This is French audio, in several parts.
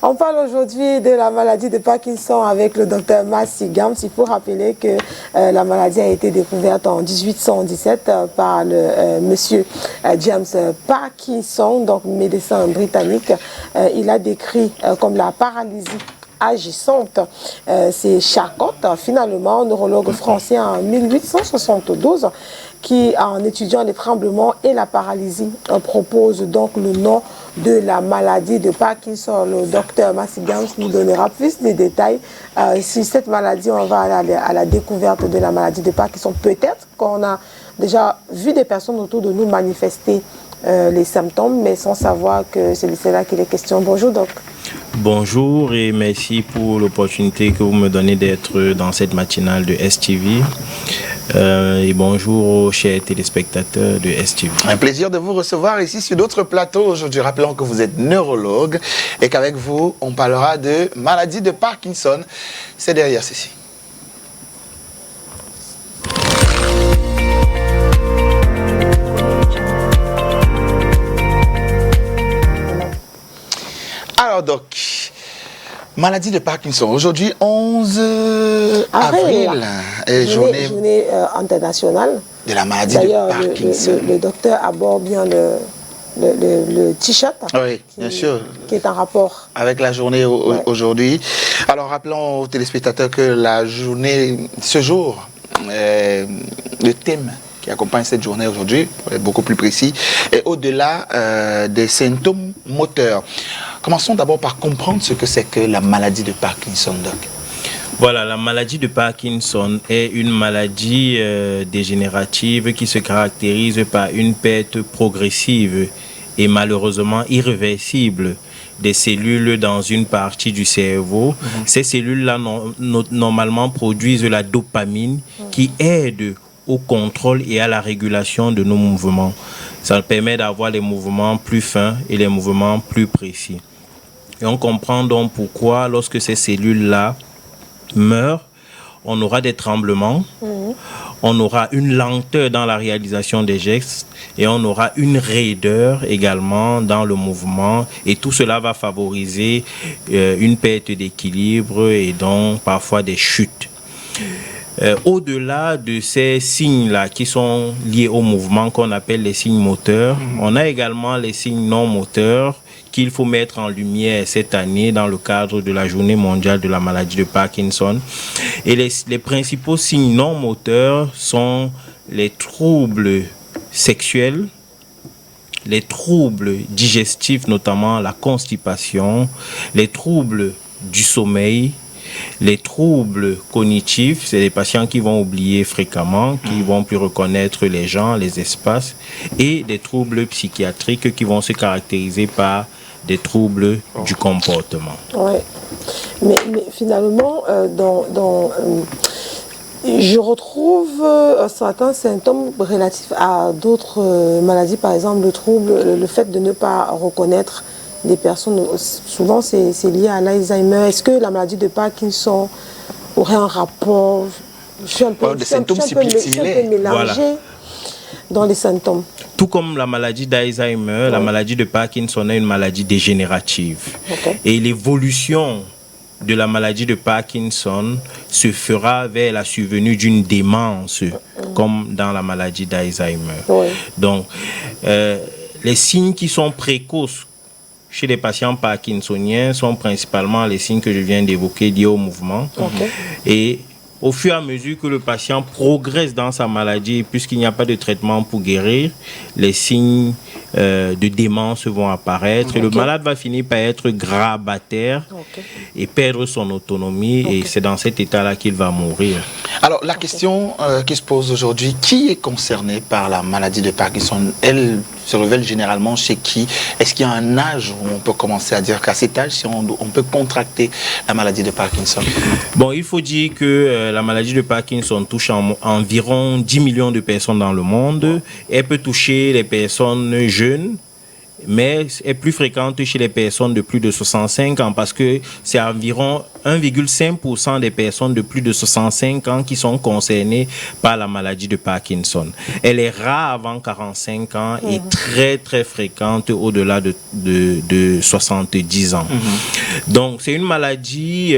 On parle aujourd'hui de la maladie de Parkinson avec le docteur Massi Gams. Il faut rappeler que la maladie a été découverte en 1817 par le monsieur James Parkinson, donc médecin britannique. Il a décrit comme la paralysie agissante. C'est Charcot, finalement, neurologue français en 1872, qui, en étudiant les tremblements et la paralysie, propose donc le nom de la maladie de Parkinson. Le docteur Massi Gams nous donnera plus de détails sur cette maladie. On va aller à la découverte de la maladie de Parkinson. Peut-être qu'on a déjà vu des personnes autour de nous manifester les symptômes, mais sans savoir que c'est là qu'il est question. Bonjour, doc. Bonjour et merci pour l'opportunité que vous me donnez d'être dans cette matinale de STV. Et bonjour aux chers téléspectateurs de STV. Un plaisir de vous recevoir ici sur d'autres plateaux aujourd'hui. Rappelons que vous êtes neurologue et qu'avec vous, on parlera de maladie de Parkinson. C'est derrière ceci. Alors donc, maladie de Parkinson. Aujourd'hui, 11 avril, journée internationale de la maladie de Parkinson. Le docteur aborde bien le t-shirt, oui, bien sûr, qui est en rapport avec la journée aujourd'hui. Alors, rappelons aux téléspectateurs que la journée, ce jour, le thème qui accompagne cette journée aujourd'hui est beaucoup plus précis et au-delà des symptômes moteurs. Commençons d'abord par comprendre ce que c'est que la maladie de Parkinson, doc. Voilà, la maladie de Parkinson est une maladie dégénérative qui se caractérise par une perte progressive et malheureusement irréversible des cellules dans une partie du cerveau. Ces cellules-là, normalement, produisent la dopamine qui aide au contrôle et à la régulation de nos mouvements. Ça permet d'avoir les mouvements plus fins et les mouvements plus précis. Et on comprend donc pourquoi, lorsque ces cellules-là meurent, on aura des tremblements, on aura une lenteur dans la réalisation des gestes et on aura une raideur également dans le mouvement. Et tout cela va favoriser une perte d'équilibre et donc parfois des chutes. Au-delà de ces signes-là qui sont liés au mouvement qu'on appelle les signes moteurs, on a également les signes non moteurs qu'il faut mettre en lumière cette année dans le cadre de la journée mondiale de la maladie de Parkinson. Et les principaux signes non moteurs sont les troubles sexuels, les troubles digestifs, notamment la constipation, les troubles du sommeil, les troubles cognitifs, c'est des patients qui vont oublier fréquemment, qui vont plus reconnaître les gens, les espaces, et des troubles psychiatriques qui vont se caractériser par des troubles du comportement. Oui, mais finalement, je retrouve certains symptômes relatifs à d'autres maladies, par exemple le fait de ne pas reconnaître des personnes, souvent c'est lié à l'Alzheimer. Est-ce que la maladie de Parkinson aurait un rapport? Je suis un peu mélangée dans les symptômes. Tout comme la maladie d'Alzheimer, la maladie de Parkinson est une maladie dégénérative. Et l'évolution de la maladie de Parkinson se fera vers la survenue d'une démence, comme dans la maladie d'Alzheimer. Donc, les signes qui sont précoces chez les patients parkinsoniens sont principalement les signes que je viens d'évoquer liés au mouvement. Et au fur et à mesure que le patient progresse dans sa maladie, puisqu'il n'y a pas de traitement pour guérir, les signes de démence vont apparaître. Et le malade va finir par être grabataire et perdre son autonomie. Et c'est dans cet état-là qu'il va mourir. Alors, la question qui se pose aujourd'hui, qui est concerné par la maladie de Parkinson? Elle se révèle généralement chez qui? Est-ce qu'il y a un âge où on peut commencer à dire qu'à cet âge, si on peut contracter la maladie de Parkinson? Bon, il faut dire que la maladie de Parkinson touche environ 10 millions de personnes dans le monde. Elle peut toucher les personnes jeunes mais est plus fréquente chez les personnes de plus de 65 ans parce que c'est environ 1,5% des personnes de plus de 65 ans qui sont concernées par la maladie de Parkinson. Elle est rare avant 45 ans et très très fréquente au-delà de 70 ans. Donc c'est une maladie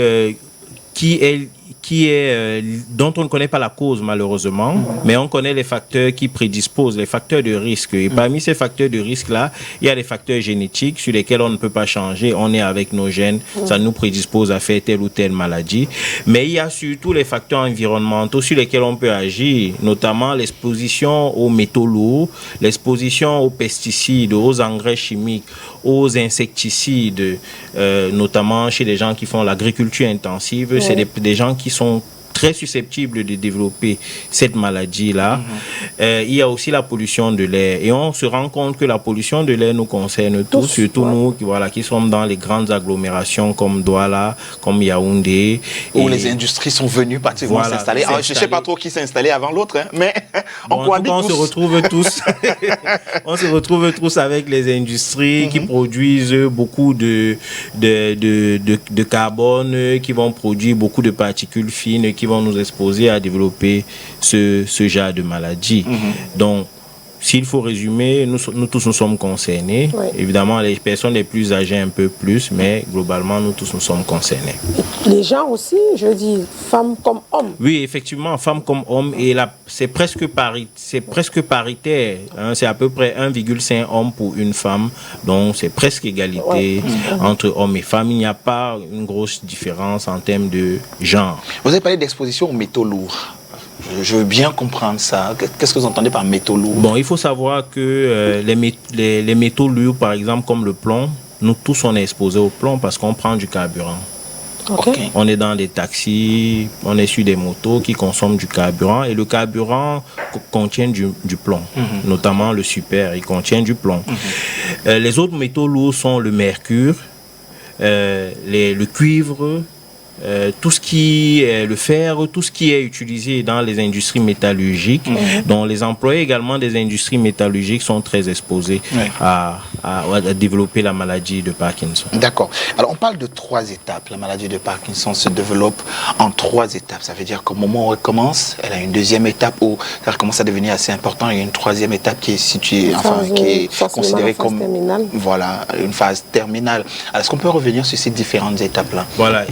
dont on ne connaît pas la cause malheureusement, mais on connaît les facteurs qui prédisposent, les facteurs de risque. Et parmi ces facteurs de risque-là, il y a des facteurs génétiques sur lesquels on ne peut pas changer. On est avec nos gènes, ça nous prédispose à faire telle ou telle maladie. Mais il y a surtout les facteurs environnementaux sur lesquels on peut agir, notamment l'exposition aux métaux lourds, l'exposition aux pesticides, aux engrais chimiques, aux insecticides, notamment chez les gens qui font l'agriculture intensive. C'est des gens qui sont très susceptibles de développer cette maladie-là. Il y a aussi la pollution de l'air. Et on se rend compte que la pollution de l'air nous concerne tous, surtout nous qui sommes dans les grandes agglomérations comme Douala, comme Yaoundé. Où les industries sont venues pratiquement s'installer. Je ne sais pas trop qui s'est installé avant l'autre, hein, mais on cohabite tous. On se retrouve tous. On se retrouve tous avec les industries qui produisent beaucoup de carbone, qui vont produire beaucoup de particules fines, qui vont nous exposer à développer ce genre de maladie. Donc, s'il faut résumer, nous tous nous sommes concernés. Évidemment, les personnes les plus âgées un peu plus, mais globalement, nous tous nous sommes concernés. Les gens aussi, je dis, femmes comme hommes. Oui, effectivement, femmes comme hommes. Et là, c'est presque paritaire. Hein, c'est à peu près 1,5 homme pour une femme. Donc, c'est presque égalité entre hommes et femmes. Il n'y a pas une grosse différence en termes de genre. Vous avez parlé d'exposition aux métaux lourds. Je veux bien comprendre ça. Qu'est-ce que vous entendez par métaux lourds? Bon, il faut savoir que les métaux lourds, par exemple, comme le plomb, nous tous on est exposés au plomb parce qu'on prend du carburant. On est dans des taxis, on est sur des motos qui consomment du carburant et le carburant contient du plomb, notamment le super, il contient du plomb. Les autres métaux lourds sont le mercure, le cuivre, tout ce qui est le fer, tout ce qui est utilisé dans les industries métallurgiques, dont les employés également des industries métallurgiques sont très exposés à développer la maladie de Parkinson. D'accord. Alors on parle de 3 étapes. La maladie de Parkinson se développe en 3 étapes. Ça veut dire qu'au moment où elle commence, elle a une deuxième étape où ça commence à devenir assez important. Il y a une troisième étape qui est située, qui est considérée comme terminale. Voilà, une phase terminale. Alors, est-ce qu'on peut revenir sur ces différentes étapes-là? Voilà.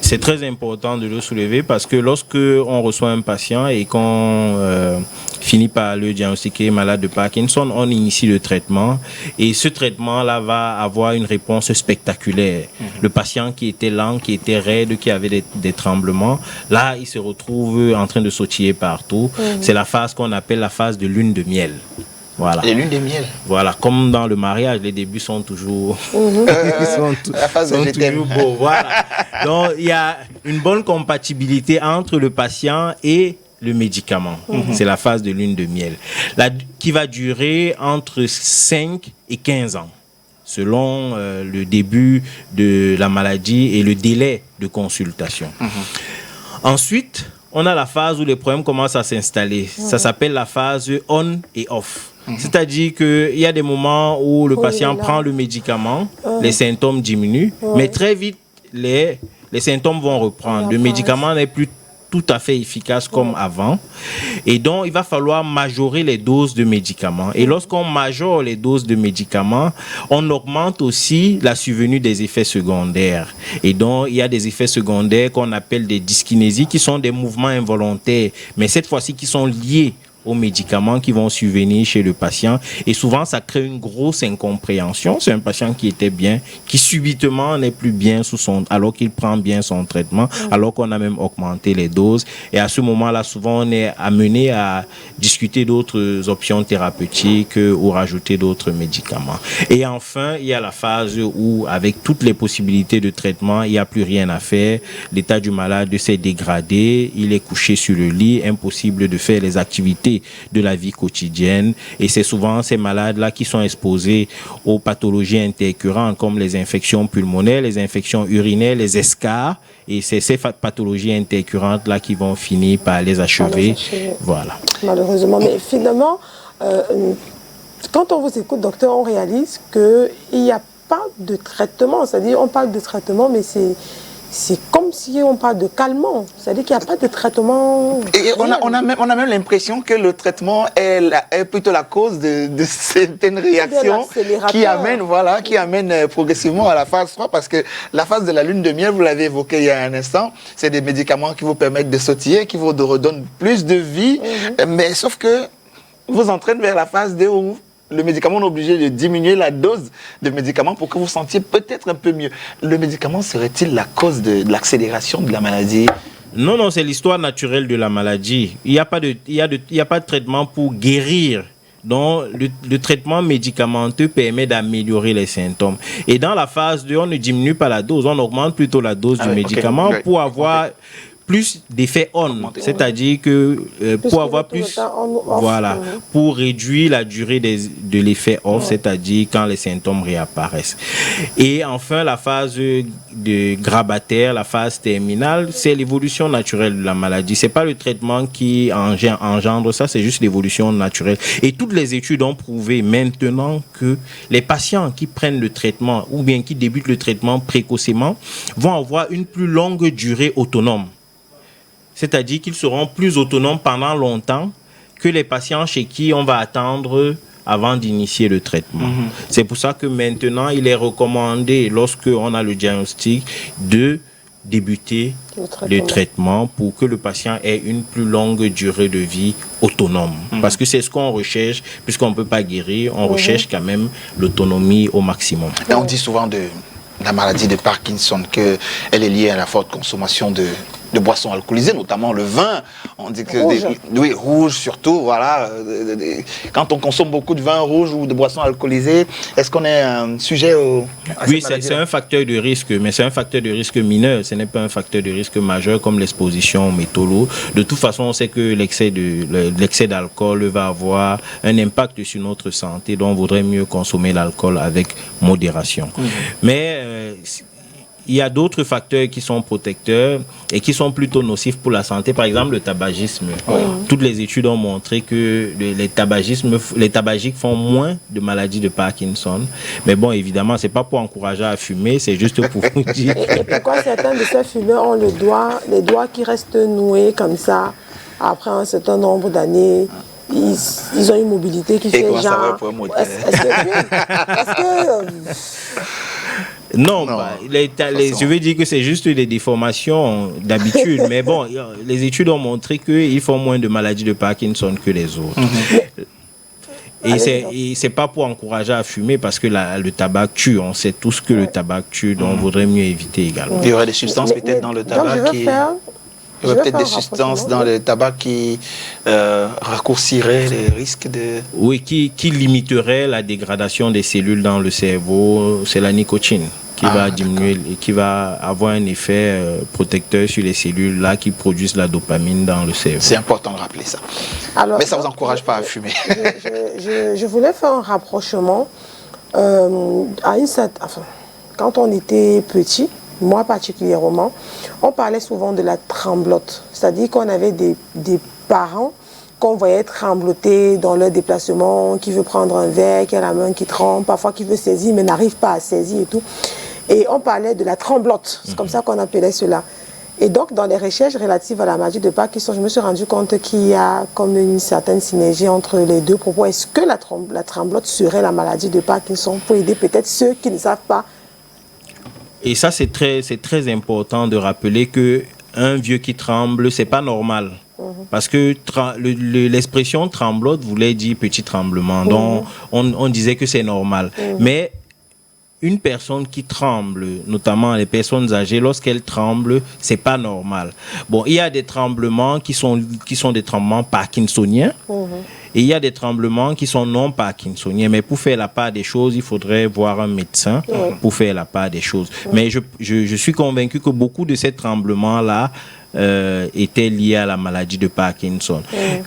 C'est très important de le soulever parce que lorsque on reçoit un patient et qu'on finit par le diagnostiquer malade de Parkinson, on initie le traitement et ce traitement-là va avoir une réponse spectaculaire. Le patient qui était lent, qui était raide, qui avait des tremblements, là, il se retrouve en train de sautiller partout. C'est la phase qu'on appelle la phase de lune de miel. Voilà. Les lunes de miel. Voilà, comme dans le mariage, les débuts sont toujours, la phase sont toujours beaux. Voilà. Donc, il y a une bonne compatibilité entre le patient et le médicament. C'est la phase de lune de miel, qui va durer entre 5 et 15 ans, selon le début de la maladie et le délai de consultation. Ensuite, on a la phase où les problèmes commencent à s'installer. Ça s'appelle la phase on et off. C'est-à-dire qu'il y a des moments où le patient prend le médicament, les symptômes diminuent, mais très vite, les symptômes vont reprendre. Le médicament n'est plus tout à fait efficace comme avant. Et donc, il va falloir majorer les doses de médicaments. Et lorsqu'on majore les doses de médicaments, on augmente aussi la survenue des effets secondaires. Et donc, il y a des effets secondaires qu'on appelle des dyskinésies, qui sont des mouvements involontaires, mais cette fois-ci qui sont liés aux médicaments qui vont survenir chez le patient. Et souvent, ça crée une grosse incompréhension. C'est un patient qui était bien, qui subitement n'est plus bien alors qu'il prend bien son traitement, alors qu'on a même augmenté les doses. Et à ce moment-là, souvent, on est amené à discuter d'autres options thérapeutiques ou rajouter d'autres médicaments. Et enfin, il y a la phase où, avec toutes les possibilités de traitement, il n'y a plus rien à faire. L'état du malade s'est dégradé. Il est couché sur le lit, impossible de faire les activités de la vie quotidienne, et c'est souvent ces malades-là qui sont exposés aux pathologies intercurrentes comme les infections pulmonaires, les infections urinaires, les escarres, et c'est ces pathologies intercurrentes-là qui vont finir par les achever. Voilà. Malheureusement, mais finalement, quand on vous écoute, docteur, on réalise qu'il n'y a pas de traitement. C'est-à-dire, on parle de traitement, mais c'est comme si on parle de calmant. C'est-à-dire qu'il n'y a pas de traitement. Et on a même l'impression que le traitement est plutôt la cause de certaines réactions qui amènent progressivement à la phase 3. Parce que la phase de la lune de miel, vous l'avez évoqué il y a un instant, c'est des médicaments qui vous permettent de sautiller, qui vous redonnent plus de vie. Mais sauf que vous entraînent vers la phase 2 où le médicament est obligé de diminuer la dose de médicaments pour que vous sentiez peut-être un peu mieux. Le médicament serait-il la cause de l'accélération de la maladie? Non, non, c'est l'histoire naturelle de la maladie. Il n'y a pas de traitement pour guérir. Donc, le traitement médicamenteux permet d'améliorer les symptômes. Et dans la phase 2, on ne diminue pas la dose, on augmente plutôt la dose du médicament pour avoir plus d'effet on, c'est-à-dire que pour avoir plus, voilà, pour réduire la durée de l'effet off, c'est-à-dire quand les symptômes réapparaissent. Et enfin, la phase de grabataire, la phase terminale, c'est l'évolution naturelle de la maladie. C'est pas le traitement qui engendre ça, c'est juste l'évolution naturelle. Et toutes les études ont prouvé maintenant que les patients qui prennent le traitement ou bien qui débutent le traitement précocement vont avoir une plus longue durée autonome. C'est-à-dire qu'ils seront plus autonomes pendant longtemps que les patients chez qui on va attendre avant d'initier le traitement. C'est pour ça que maintenant, il est recommandé, lorsqu'on a le diagnostic, de débuter le traitement pour que le patient ait une plus longue durée de vie autonome. Parce que c'est ce qu'on recherche, puisqu'on ne peut pas guérir, on recherche quand même l'autonomie au maximum. Et on dit souvent de la maladie de Parkinson qu'elle est liée à la forte consommation de boissons alcoolisées, notamment le vin. On dit que oui, rouge surtout, voilà. Quand on consomme beaucoup de vin rouge ou de boissons alcoolisées, est-ce qu'on est un sujet Oui, c'est un facteur de risque, mais c'est un facteur de risque mineur. Ce n'est pas un facteur de risque majeur comme l'exposition aux métaux lourds. De toute façon, on sait que l'excès d'alcool va avoir un impact sur notre santé, donc il vaudrait mieux consommer l'alcool avec modération. Mais il y a d'autres facteurs qui sont protecteurs et qui sont plutôt nocifs pour la santé. Par exemple, le tabagisme. Toutes les études ont montré que les tabagiques font moins de maladies de Parkinson. Mais bon, évidemment, c'est pas pour encourager à fumer, c'est juste pour vous dire. Et pourquoi certains de ces fumeurs ont les doigts qui restent noués comme ça après un certain nombre d'années? Ils ont une mobilité qui fait genre... Est-ce que non, je veux dire que c'est juste des déformations d'habitude. Mais bon, les études ont montré qu'ils font moins de maladies de Parkinson que les autres. Et c'est pas pour encourager à fumer parce que le tabac tue. On sait tous que le tabac tue, donc il vaudrait mieux éviter également. Il y aurait des substances peut-être dans le tabac qui... Il y aurait peut-être des substances dans le tabac qui raccourciraient les risques de... Oui, qui limiterait la dégradation des cellules dans le cerveau. C'est la nicotine qui va diminuer et qui va avoir un effet protecteur sur les cellules là qui produisent la dopamine dans le cerveau. C'est important de rappeler ça. Alors, mais ça ne vous encourage pas à fumer. Je voulais faire un rapprochement quand on était petit. Moi particulièrement, on parlait souvent de la tremblote. C'est-à-dire qu'on avait des parents qu'on voyait trembloter dans leur déplacement, qui veut prendre un verre, qui a la main qui tremble, parfois qui veut saisir mais n'arrive pas à saisir et tout. Et on parlait de la tremblote, c'est comme ça qu'on appelait cela. Et donc, dans les recherches relatives à la maladie de Parkinson, je me suis rendu compte qu'il y a comme une certaine synergie entre les deux propos. Est-ce que la tremblote serait la maladie de Parkinson pour aider peut-être ceux qui ne savent pas? Et ça, c'est très important de rappeler qu'un vieux qui tremble, c'est pas normal. Parce que l'expression tremblote voulait dire petit tremblement. Donc, on disait que c'est normal. Mais une personne qui tremble, notamment les personnes âgées, lorsqu'elles tremblent, c'est pas normal. Bon, il y a des tremblements qui sont des tremblements parkinsoniens. Et il y a des tremblements qui sont non parkinsoniens. Mais pour faire la part des choses, il faudrait voir un médecin pour faire la part des choses. Mais je suis convaincu que beaucoup de ces tremblements-là étaient liés à la maladie de Parkinson.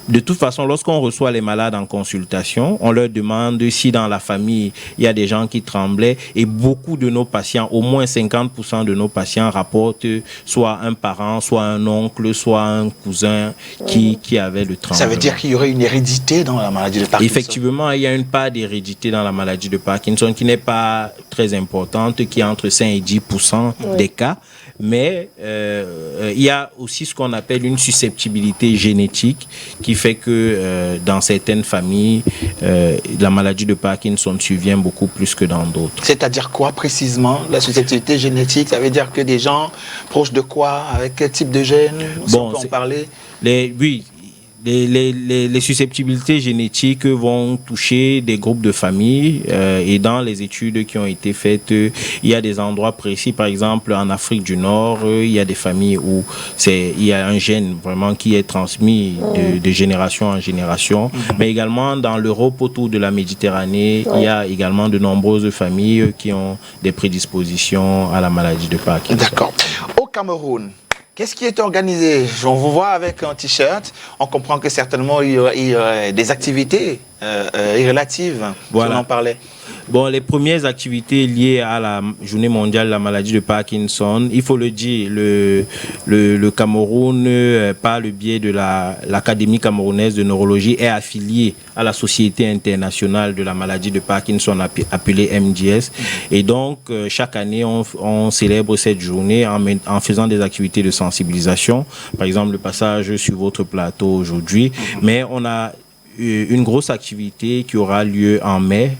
De toute façon, lorsqu'on reçoit les malades en consultation, on leur demande si dans la famille, il y a des gens qui tremblaient, et beaucoup de nos patients, au moins 50% de nos patients rapportent soit un parent, soit un oncle, soit un cousin qui avait le tremblement. Ça veut dire qu'il y aurait une hérédité dans la maladie de Parkinson? Effectivement, il y a une part d'hérédité dans la maladie de Parkinson qui n'est pas très importante, qui est entre 5 et 10% des cas. Mais il y a aussi ce qu'on appelle une susceptibilité génétique qui fait que dans certaines familles, la maladie de Parkinson survient beaucoup plus que dans d'autres. C'est-à-dire quoi précisément, la susceptibilité génétique? Ça veut dire que des gens proches de quoi? Avec quel type de gènes? Bon, on peut en parler? Oui. Les susceptibilités génétiques vont toucher des groupes de familles et dans les études qui ont été faites, il y a des endroits précis. Par exemple, en Afrique du Nord, il y a des familles où il y a un gène vraiment qui est transmis de génération en génération. Mais également dans l'Europe autour de la Méditerranée, il y a également de nombreuses familles qui ont des prédispositions à la maladie de Parkinson. D'accord. Au Cameroun, qu'est-ce qui est organisé? On vous voit avec un t-shirt. On comprend que certainement il y a des activités relatives. Voilà. On en parlait. Bon, les premières activités liées à la Journée mondiale de la maladie de Parkinson, il faut le dire, le Cameroun, par le biais de l'Académie camerounaise de neurologie, est affilié à la Société internationale de la maladie de Parkinson, appelée MDS. Et donc, chaque année, on célèbre cette journée en faisant des activités de sensibilisation. Par exemple, le passage sur votre plateau aujourd'hui. Mais on a une grosse activité qui aura lieu en mai,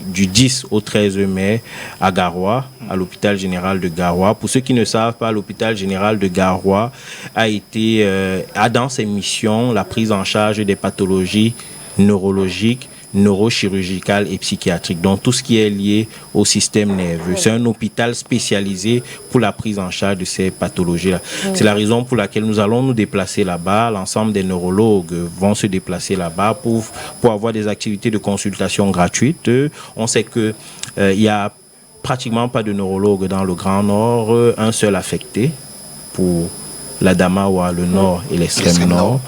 du 10 au 13 mai à Garoua, à l'hôpital général de Garoua. Pour ceux qui ne savent pas, l'hôpital général de Garoua a dans ses missions la prise en charge des pathologies neurologiques, neurochirurgicales et psychiatriques, donc tout ce qui est lié au système nerveux. C'est un hôpital spécialisé pour la prise en charge de ces pathologies-là. C'est la raison pour laquelle nous allons nous déplacer là-bas. L'ensemble des neurologues vont se déplacer là-bas pour avoir des activités de consultation gratuites. On sait que il y a pratiquement pas de neurologues dans le Grand Nord, un seul affecté pour la Damawa, le Nord et l'extrême Nord.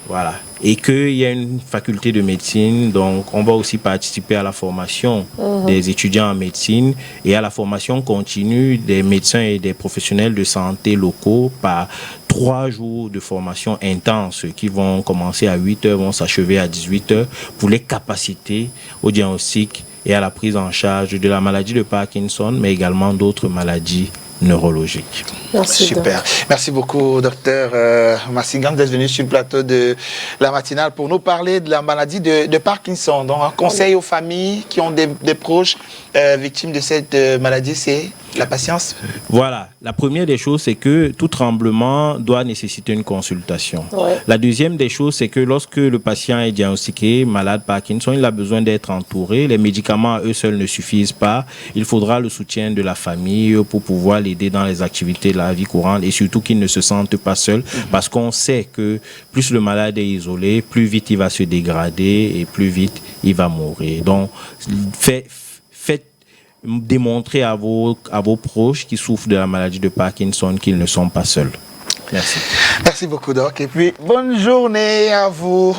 Voilà. Et qu'il y a une faculté de médecine, donc on va aussi participer à la formation des étudiants en médecine et à la formation continue des médecins et des professionnels de santé locaux par 3 jours de formation intense qui vont commencer à 8 heures, vont s'achever à 18 heures pour les capaciter au diagnostic et à la prise en charge de la maladie de Parkinson, mais également d'autres maladies neurologiques. Merci. Super. Merci beaucoup, docteur Massingam, d'être venu sur le plateau de la matinale pour nous parler de la maladie de Parkinson. Donc, un conseil aux familles qui ont des proches victimes de cette maladie, c'est la patience? Voilà. La première des choses, c'est que tout tremblement doit nécessiter une consultation. La deuxième des choses, c'est que lorsque le patient est diagnostiqué malade Parkinson, il a besoin d'être entouré. Les médicaments, eux seuls, ne suffisent pas. Il faudra le soutien de la famille pour pouvoir l'aider dans les activités de la vie courante et surtout qu'il ne se sente pas seul parce qu'on sait que plus le malade est isolé, plus vite il va se dégrader et plus vite il va mourir. Donc, faites démontrer à vos proches qui souffrent de la maladie de Parkinson qu'ils ne sont pas seuls. Merci. Merci beaucoup, Doc. Et puis, bonne journée à vous.